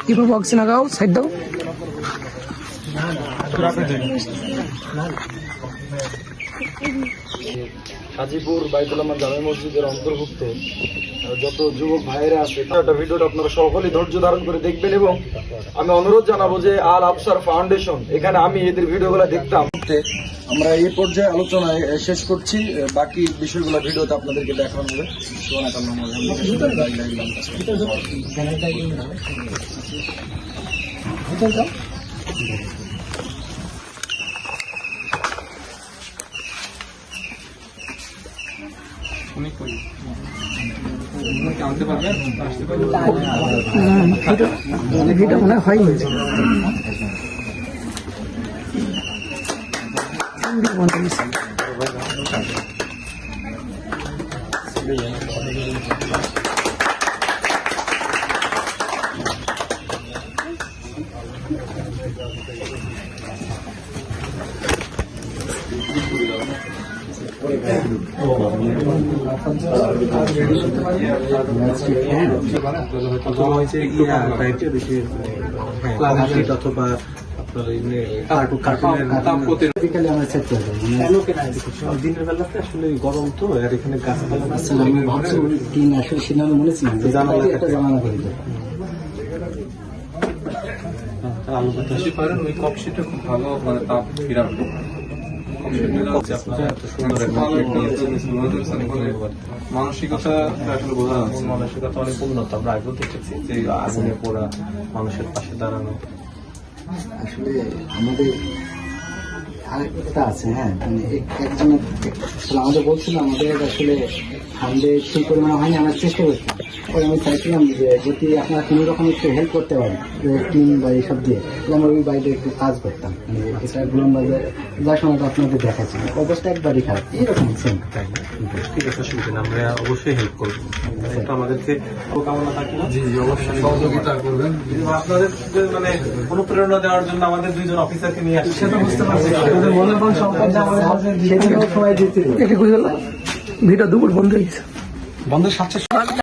কিভাবে বক্সে লাগাও, সাইড দাও। হাজিপুর বাইতুল আমান জামে মসজিদের অন্তর্ভুক্ত যত যুবক ভাইয়েরা আছে তার ভিডিওটা আপনারা সকলেই ধৈর্য ধারণ করে দেখবেন, এবং আমি অনুরোধ জানাবো যে আল আফসার ফাউন্ডেশন, এখানে আমি এদের ভিডিওগুলো দেখতাম। আমরা এই পর্যায়ে আলোচনায় শেষ করছি, বাকি বিষয়গুলো ভিডিওতে আপনাদেরকে দেখানো হবে। ভিডিও মনে হয় হয়েছে। অথবা দিনের বেলাতে আসলে গরম তো, আর এখানে গাছপালা আলু পারেন ওই কপসিটা খুব ভালো, মানে তাপ ফিরাবে। মানসিকতা আসলে বোঝা যাচ্ছে, মানসিকতা অনেক উন্নত। আমরা আগেও দেখেছি যে আগুনে পোড়া মানুষের পাশে দাঁড়ানো। আসলে আমাদের আরেকটা আছে, হ্যাঁ, মানে একজনের আমাদের বলছিল আমাদের আসলে ফান্ডে সেই পরিমাণ হয়নি, আমরা চেষ্টা করছি। পরে আমি চাইছিলাম যে যদি আপনারা কোনো রকম একটু হেল্প করতে পারেন টিম বা এইসব দিয়ে, আমরা ওই বাইরে একটু কাজ করতাম। এটা গুলাম বাজার যার সময়টা আপনাদের দেখাচ্ছি, অবস্থা একবারই খারাপ, এইরকম সেম। ঠিক আছে, অসুবিধা নেই, আমরা অবশ্যই হেল্প করবো। একটু আমাদেরকে কামনা থাকি না, জি অবশ্যই সহযোগিতা করবেন। আপনাদের মানে অনুপ্রেরণা দেওয়ার জন্য আমাদের দুইজন অফিসারকে নিয়ে আসছি, সেটা বুঝতে পারছি। ভিডিও দুপুর বন্ধ হয়ে গেছে, বন্ধের সাথে